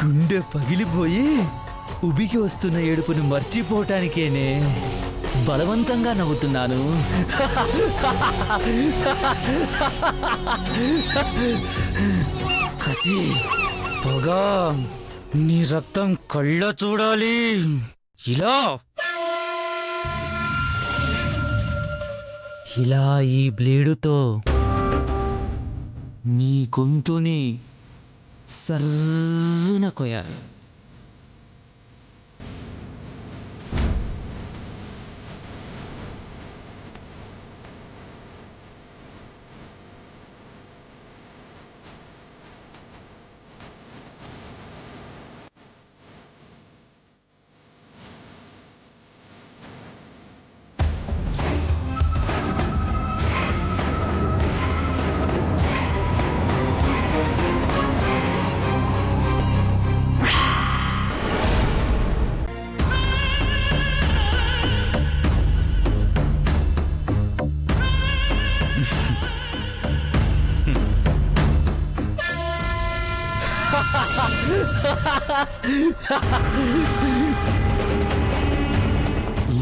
గుండె పగిలిపోయి ఉబికి వస్తున్న ఏడుపును మర్చిపోవటానికేనే బలవంతంగా నవ్వుతున్నాను. కసి, పొగ, నీ రక్తం కళ్ళ చూడాలి. ఇలా ఈ బ్లేడుతో నీ గొంతుని సర్రున కొయ్యాలి.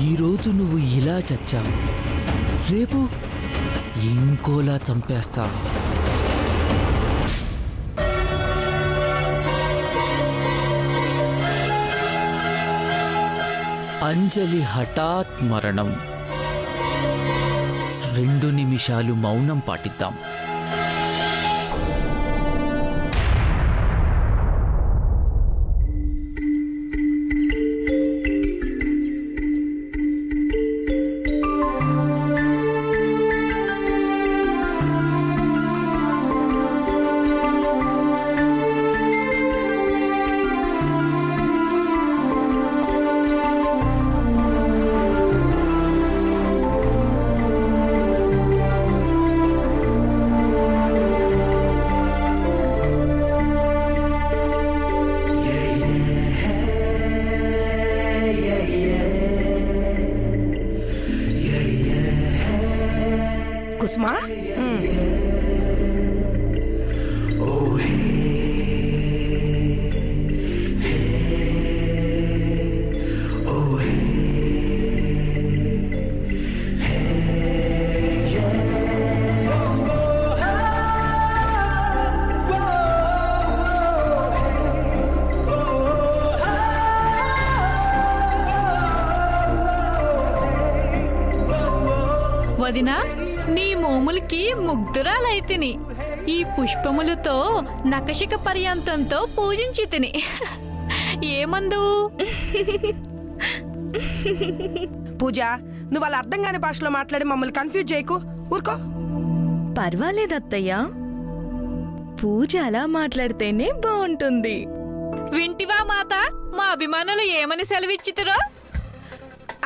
ఈరోజు నువ్వు ఇలా చచ్చావు, రేపు ఇంకోలా చంపేస్తావు. అంజలి హఠాత్ మరణం. 2 నిమిషాలు మౌనం పాటిద్దాం. కుసుమా, వదినా, నీ మోములకి ముగ్ధురాలైతిని. ఈ పుష్పములతో నకశిక పర్యంతంతో పూజించి తిని ఏమందు? పూజ, నువ్వు వాళ్ళ అర్థం కాని భాషలో మాట్లాడి మమ్మల్ని కన్ఫ్యూజ్ చేయకు. ఊరుకో. పర్వాలేదత్తయ్యా, పూజ అలా మాట్లాడితేనే బాగుంటుంది. వింటివా మాత, మా అభిమానులు ఏమని సెలవిచ్చితిరో?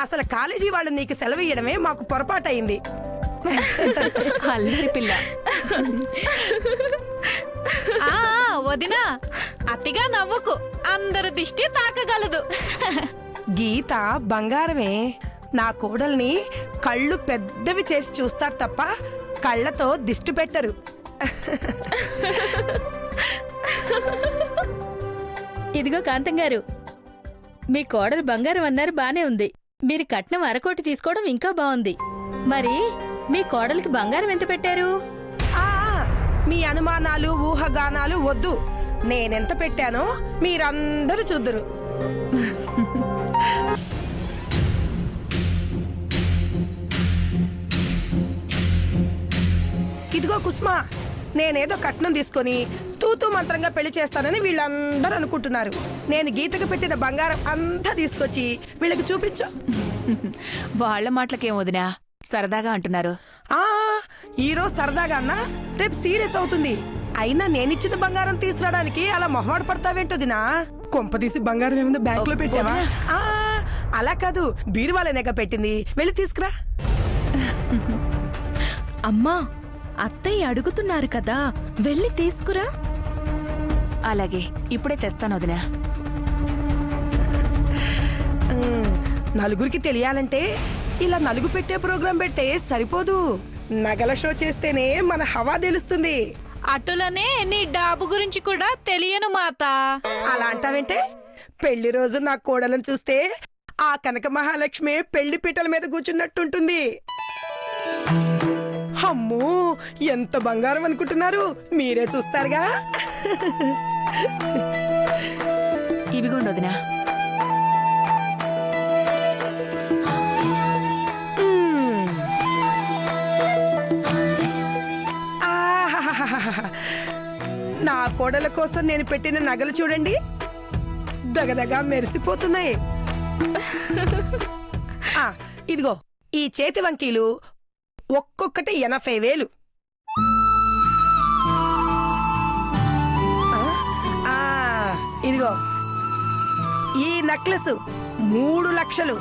అసలు కాలేజీ వాళ్ళు నీకు సెలవియ్యడమే మాకు పొరపాటయింది. అల్లరి పిల్ల. వదినా, అతిగా నవ్వుకు, అందరి దిష్టి తాకగలదు. గీత బంగారమే. నా కోడల్ని కళ్ళు పెద్దవి చేసి చూస్తారు తప్ప కళ్ళతో దిష్టి పెట్టరు. ఇదిగో కాంతం గారు, మీ కోడలు బంగారం అన్నారు బానే ఉంది. మీరు కట్నం అరకోటి తీసుకోవడం ఇంకా బాగుంది. మరి మీ కోడలికి బంగారం ఎంత పెట్టారు? మీ అనుమానాలు ఊహగానాలు వద్దు. నేనెంత పెట్టానో మీరందరూ చూద్దురు. ఇదిగో కుసుమా, నేనేదో కట్నం తీసుకొని తూతూ మంత్రంగా పెళ్లి చేస్తానని వీళ్ళందరూ అనుకుంటున్నారు. నేను గీతకు పెట్టిన బంగారం అంతా తీసుకొచ్చి వీళ్ళకి చూపించు. వాళ్ళ మాటలకేం వదినా, సరదాగా అంటున్నారు. ఈరోజు సరదాగా అన్నా, రేపు సీరియస్ అవుతుంది. అయినా నేనిచ్చిన బంగారం తీసుకురావడానికి అలా మొహమాట పడతావేంటోదినా? కొంపదీసి బంగారం ఏముందో బ్యాంక్ లో పెట్టావా? అలా కాదు, బీరువాలనేగా పెట్టింది. వెళ్ళి తీసుకురా. అమ్మా, అత్తయ్య అడుగుతున్నారు కదా, వెళ్ళి తీసుకురా. అలాగే, ఇప్పుడే తెస్తాను వదినా. నలుగురికి తెలియాలంటే ఇలా నలుగు పెట్టే ప్రోగ్రాం పెడితే సరిపోదు. నగల షో చేస్తేనే మన హవా తెలుస్తుంది. అటులనే నీ డాబు గురించి కూడా తెలియను మాత. అలా అంటావేంటే? పెళ్లి రోజు నా కోడలను చూస్తే ఆ కనక మహాలక్ష్మి పెళ్లి పీటల మీద కూర్చున్నట్టుంటుంది. అమ్మో, ఎంత బంగారం అనుకుంటున్నారు, మీరే చూస్తారుగా. ఇవిగోండి వదినా. ఆహాహాహాహా. నా కోడల కోసం నేను పెట్టిన నగలు చూడండి, దగదగా మెరిసిపోతున్నాయి. ఇదిగో ఈ చేతి వంకీలు ఒక్కొక్కటి 80,000. ఇదిగో ఈ నెక్లెస్ 3 లక్షలు.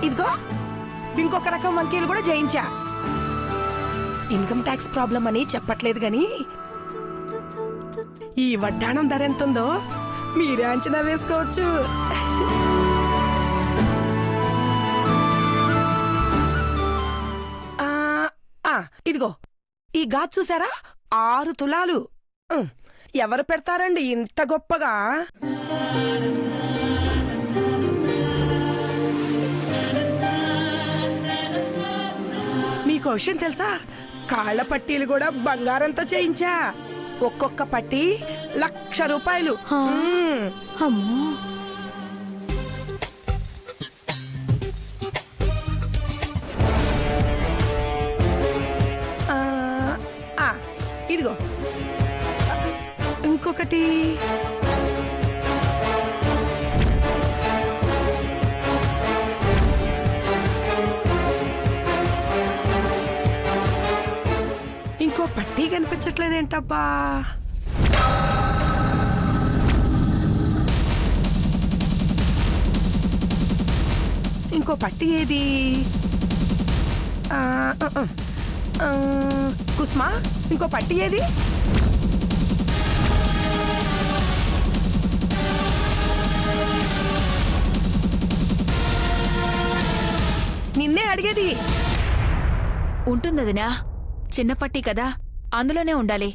ఇదిగో ఇంకొక రకం వంకీలు కూడా చేయించా. ఇన్కమ్ ట్యాక్స్ ప్రాబ్లం అని చెప్పట్లేదు గాని ఈ వడ్డాణం ధర ఎంతుందో మీరే అంచనా వేసుకోవచ్చు. ఇదిగో ఈ గాజు చూసారా, 6 తులాలు. ఎవరు పెడతారండి ఇంత గొప్పగా? మీకు విషయం తెలుసా, కాళ్ల పట్టీలు కూడా బంగారంతో చేయించా. ఒక్కొక్క పట్టీ 1,00,000 రూపాయలు. అమ్మో, ఇదిగో ఇంకొకటి. ఇంకో పట్టీ కనిపించట్లేదేంటబ్బా? ఇంకో పట్టీ ఏది? కుస్మా, ఇంకో పట్టీ ఏది? నిన్నే అడిగేది. ఉంటుందదినా, చిన్న పట్టీ కదా, అందులోనే ఉండాలి.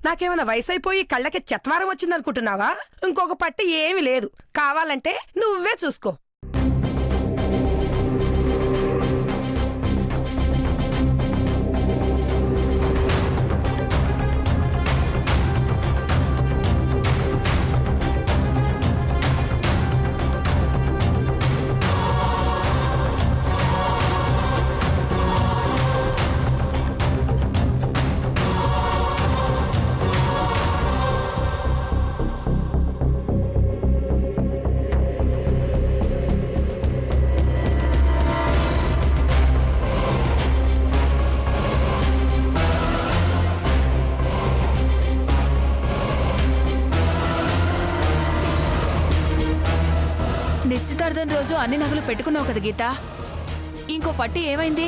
నాకేమైనా వయసు అయిపోయి కళ్ళకి చెత్వారం వచ్చిందనుకుంటున్నావా? ఇంకొక పట్టీ ఏమీ లేదు, కావాలంటే నువ్వే చూసుకో. నిశ్చితార్థం రోజు అన్ని నగలు పెట్టుకున్నావు కదా గీత, ఇంకో పట్టీ ఏమైంది?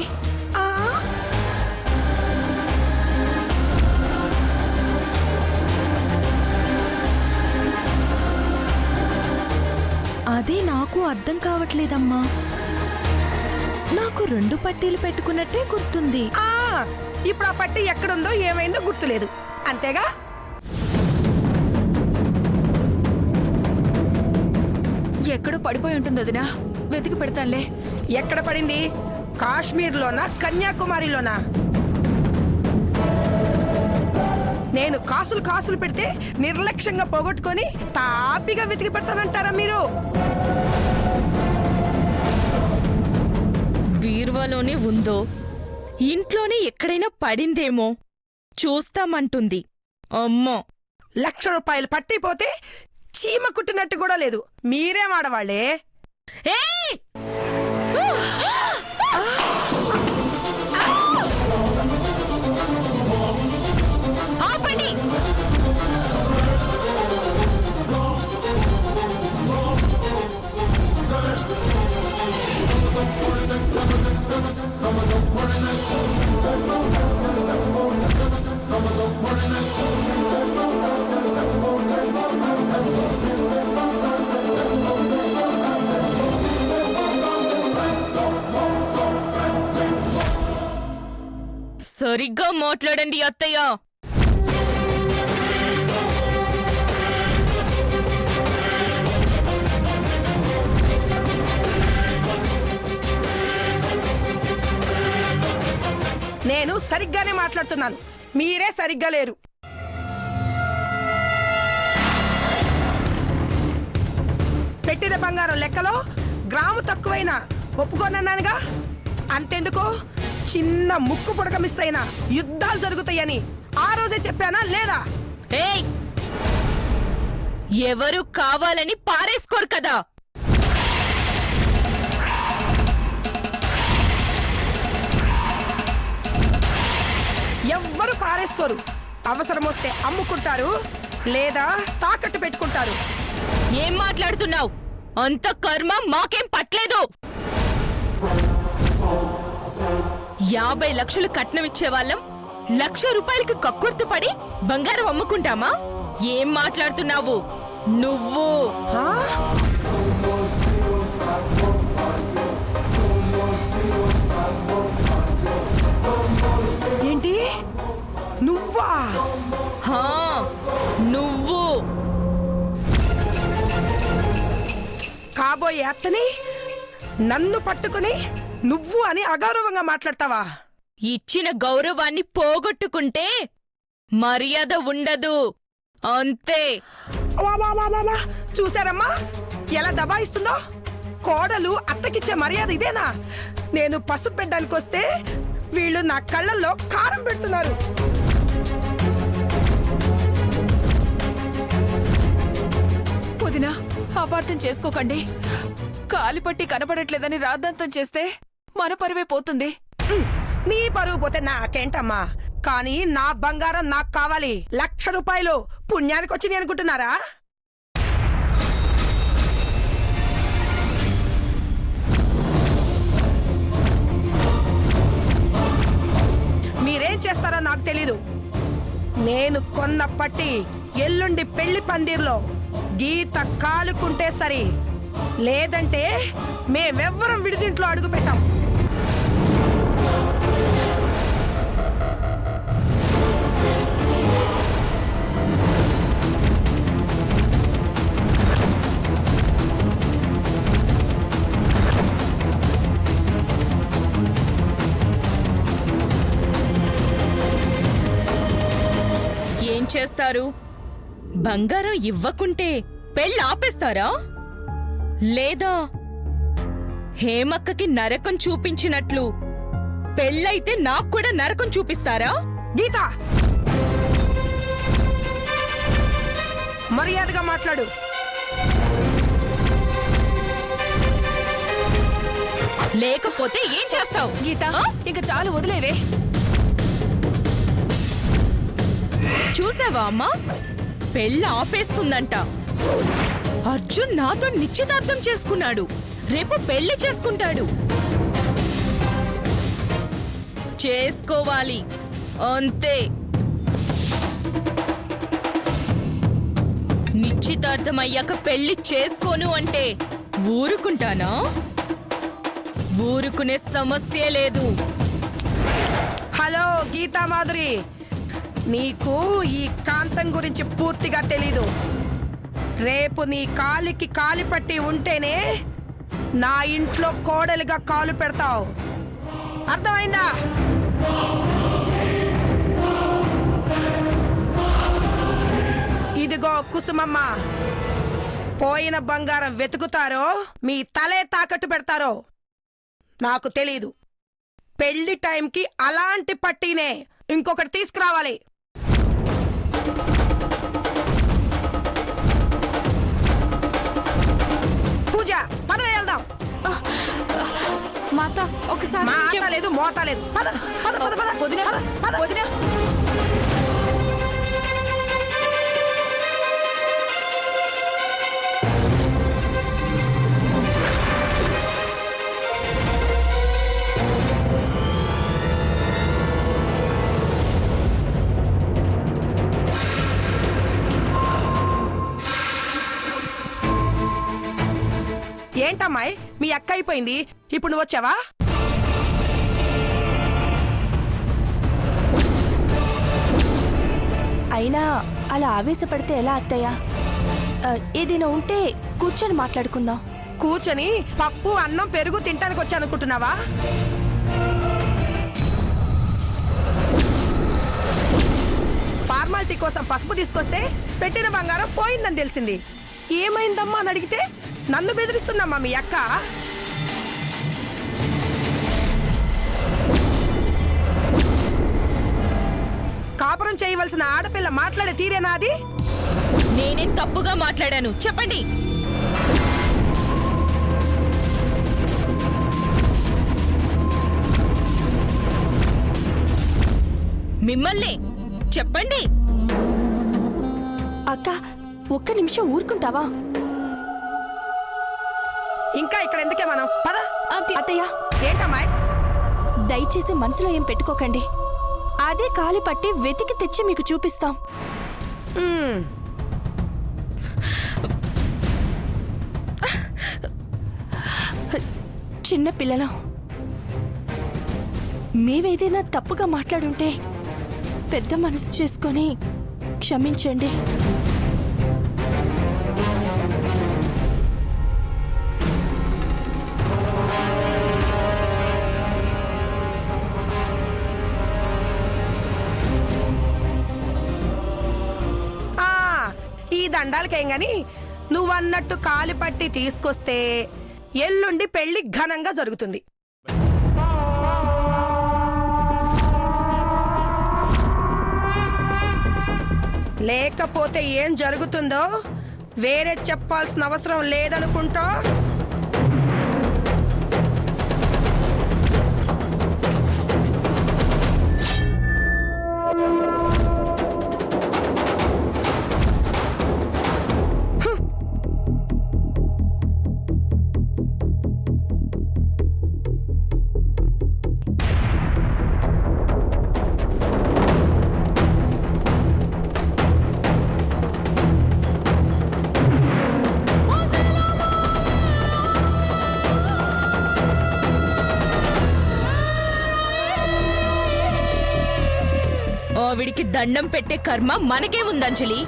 అదే నాకు అర్థం కావట్లేదమ్మా. నాకు 2 పట్టీలు పెట్టుకున్నట్టే గుర్తుంది. ఇప్పుడు ఆ పట్టీ ఎక్కడుందో ఏమైందో గుర్తులేదు, అంతేగా? ఎక్కడో పడిపోయి ఉంటుంది వదినా, వెతికి పెడతానులే. ఎక్కడ పడింది? కాశ్మీర్లోనా, కన్యాకుమారిలోనా? నేను కాసులు పెడితే నిర్లక్ష్యంగా పోగొట్టుకొని తాపిగా వెతికి పెడతానంటారా మీరు? బీరువాలోనే ఉందో, ఇంట్లోనే ఎక్కడైనా పడిందేమో చూస్తామంటుంది. అమ్మో, 1,00,000 రూపాయలు పట్టిపోతే చీమ కుట్టినట్టు కూడా లేదు. మీరేం ఆడవాళ్లే? ఆపండి! సరిగ్గా మాట్లాడండి అత్తయ్య. నేను సరిగ్గానే మాట్లాడుతున్నాను, మీరే సరిగ్గా లేరు. పెట్టిన బంగారం లెక్కలో గ్రాము తక్కువైనా ఒప్పుకోనన్నానుగా. అంతెందుకు, చిన్న ముక్కు పుడక మిస్ అయినా యుద్ధాలు జరుగుతాయని ఆ రోజే చెప్పానా లేదా? ఏయ్, ఎవరు కావాలని పారేసుకోరు కదా. ఎవ్వరు పారేసుకోరు. అవసరం వస్తే అమ్ముకుంటారు, లేదా తాకట్టు పెట్టుకుంటారు. ఏం మాట్లాడుతున్నావు? అంత కర్మ మాకేం పట్లేదు. 50 లక్షలు కట్నమిచ్చే వాళ్ళం 1,00,000 రూపాయలకి కక్కుర్తి పడి బంగారం అమ్ముకుంటామా? ఏం మాట్లాడుతున్నావు నువ్వు? హా? ఏంటి, నువ్వా? హా, నువ్వు. కాబోయే అత్తని నన్ను పట్టుకుని నువ్వు అని అగౌరవంగా మాట్లాడతావా? ఇచ్చిన గౌరవాన్ని పోగొట్టుకుంటే మర్యాద ఉండదు, అంతే. వా, వా, వా, వా, వా. చూశారమ్మా ఎలా దబాయిస్తుందో? కోడలు అత్తకిచ్చే మర్యాద ఇదేనా? నేను పసుపు పెట్టడానికి వస్తే వీళ్ళు నా కళ్ళల్లో కారం పెడుతున్నారు. వదినా, అపార్థం చేసుకోకండి. కాలిపట్టి కనపడట్లేదని రాద్ధాంతం చేస్తే మన పరువే పోతుంది. నీ పరువు పోతే నాకేంటమ్మా, కానీ నా బంగారం నాకు కావాలి. 1,00,000 రూపాయలు పుణ్యానికి వచ్చి అనుకుంటున్నారా? మీరేం చేస్తారో నాకు తెలీదు. నేను కొన్న పట్టి ఎల్లుండి పెళ్లి పందిర్లో గీత కాలుకుంటే సరి, లేదంటే మేమెవ్వరం విడిదింట్లో అడుగు పెట్టాం. ఏం చేస్తారు? బంగారం ఇవ్వకుంటే పెళ్ళి ఆపేస్తారా? లేదా హేమక్కకి నరకం చూపించినట్లు పెళ్ళైతే నాకు కూడా నరకం చూపిస్తారా? గీత, మర్యాదగా మాట్లాడు. లేకపోతే ఏం చేస్తావు? గీత, ఇంక చాలు, వదిలేవే. చూసావా అమ్మా, పెళ్ళి ఆపేస్తుందంట. అర్జున్ నాతో నిశ్చితార్థం చేసుకున్నాడు, రేపు పెళ్లి చేసుకుంటాడు. చేసుకోవాలి, అంతే. నిశ్చితార్థం అయ్యాక పెళ్లి చేసుకోను అంటే ఊరుకుంటానా? ఊరుకునే సమస్యే లేదు. హలో గీతా మాధురి, నీకు ఈ కాంతం గురించి పూర్తిగా తెలీదు. రేపు నీ కాలికి కాలి పట్టి ఉంటేనే నా ఇంట్లో కోడలిగా కాలు పెడతావు. అర్థమైందా? ఇదిగో కుసుమమ్మ, పోయిన బంగారం వెతుకుతారో మీ తలే తాకట్టు పెడతారో నాకు తెలీదు. పెళ్లి టైంకి అలాంటి పట్టీనే ఇంకొకటి తీసుకురావాలి. పూజ, పద వెళ్దాం. మాత, ఒకసారి మాత లేదు, మోత లేదు. పద పద పద పద. వదినా, పద, పద. వదినా. ఏంటమ్మాయి, మీ అక్క అయిపోయింది, ఇప్పుడు నువ్వు వచ్చావా? అయినా అలా ఆవేశపడితే ఎలా అత్తయ్య? ఏదైనా ఉంటే కూర్చొని మాట్లాడుకుందాం. కూర్చొని పప్పు అన్నం పెరుగు తింటానికి వచ్చానుకుంటున్నావా? ఫార్మాలిటీ కోసం పసుపు తీసుకొస్తే పెట్టిన బంగారం పోయిందని తెలిసింది. ఏమైందమ్మా అని అడిగితే నన్ను బెదిరిస్తుందమ్మా మీ అక్క. కాపురం చేయవలసిన ఆడపిల్ల మాట్లాడే తీరేనా అది? నేనేం తప్పుగా మాట్లాడాను చెప్పండి. మిమ్మల్ని చెప్పండి. అక్క, ఒక్క నిమిషం ఊరుకుంటావా? ఇంకా ఇక్కడ ఎందుకే మనం? పద. అత్తయ్య, ఏంటమ్మాయి? దయచేసి మనసులో ఏం పెట్టుకోకండి. అదే కాలి పట్టి వెతికి తెచ్చి మీకు చూపిస్తాం. చిన్న పిల్లలం. మేవేదైనా తప్పుగా మాట్లాడుంటే పెద్ద మనసు చేసుకొని క్షమించండి. ఈ దండాలకేం గాని నువ్వన్నట్టు కాలి పట్టి తీసుకొస్తే ఎల్లుండి పెళ్లి ఘనంగా జరుగుతుంది. లేకపోతే ఏం జరుగుతుందో వేరే చెప్పాల్సిన అవసరం లేదనుకుంటా. ఆవిడికి దండం పెట్టే కర్మ మనకే ఉందంజలి.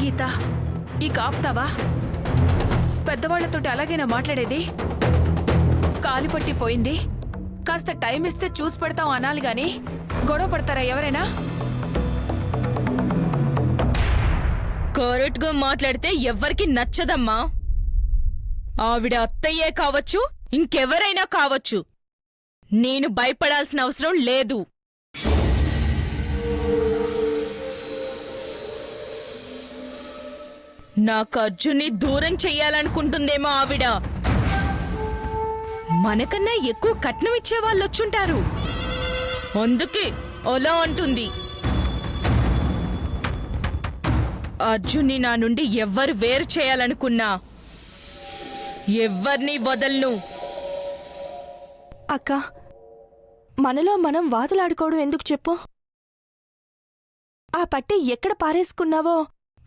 గీత, ఈ కాపుతావా? పెద్దవాళ్లతోటి అలాగైనా మాట్లాడేది? కాలిపట్టి పోయింది, కాస్త టైం ఇస్తే చూసి పెడతాం అనాలి గాని గొడవ పడతారా ఎవరైనా? కరెక్ట్ గా మాట్లాడితే ఎవ్వరికి నచ్చదమ్మా. ఆవిడ అత్తయ్యే కావచ్చు, ఇంకెవరైనా కావచ్చు. నేను భయపడాల్సిన అవసరం లేదు. నాకు అర్జున్ని దూరం చెయ్యాలనుకుంటుందేమో ఆవిడ. మనకన్నా ఎక్కువ కట్నం ఇచ్చే వాళ్ళు వచ్చుంటారు, అందుకే అలా అంటుంది. అర్జున్ని నా నుండి ఎవ్వరు వేరు చేయాలనుకున్నా ఎవ్వర్నీ వదల్ను. అక్క, మనలో మనం వాదులాడుకోవడం ఎందుకు చెప్పు? ఆ పట్టి ఎక్కడ పారేసుకున్నావో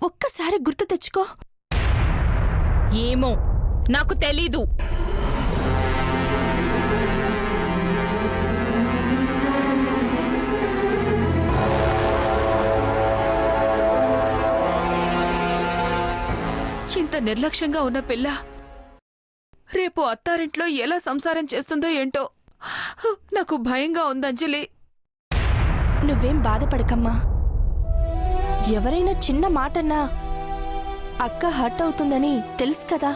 ఒక్కసారి గుర్తు తెచ్చుకో. ఏమో నాకు తెలీదు. ఇంత నిర్లక్ష్యంగా ఉన్న పిల్ల రేపు అత్తారింట్లో ఎలా సంసారం చేస్తుందో ఏంటో నాకు భయంగా ఉందంజలి. నువ్వేం బాధపడకమ్మా. ఎవరైనా చిన్న మాటన్నా అక్క హర్ట్ అవుతుందని తెలుసు కదా.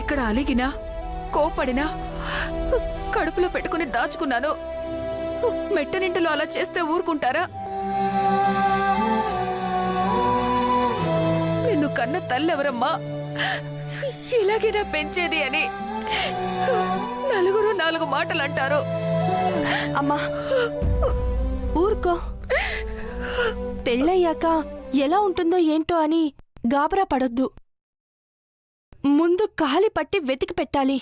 ఇక్కడ అలిగినా కోపడినా కడుపులో పెట్టుకుని దాచుకున్నాను. మెట్టనింటిలో అలా చేస్తే ఊరుకుంటారా? నిన్ను కన్న తల్లెవరమ్మా ఇలాగైనా పెంచేది అని నలుగురు నాలుగు మాటలు అంటారు. అమ్మా ఊరుకో. పెళ్ళయ్యాక ఎలా ఉంటుందో ఏంటో అని గాబరా పడొద్దు. ముందు కాలి పట్టి వెతికి పెట్టాలి.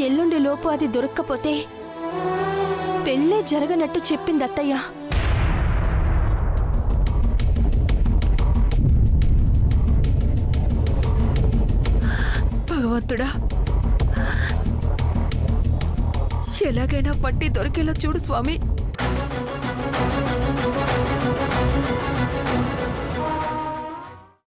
ఎల్లుండి లోపు అది దొరక్కపోతే పెళ్ళే జరగనట్టు చెప్పింది అత్తయ్య. భగవంతుడా, ఎలాగైనా పట్టి దొరికేలా చూడు స్వామి.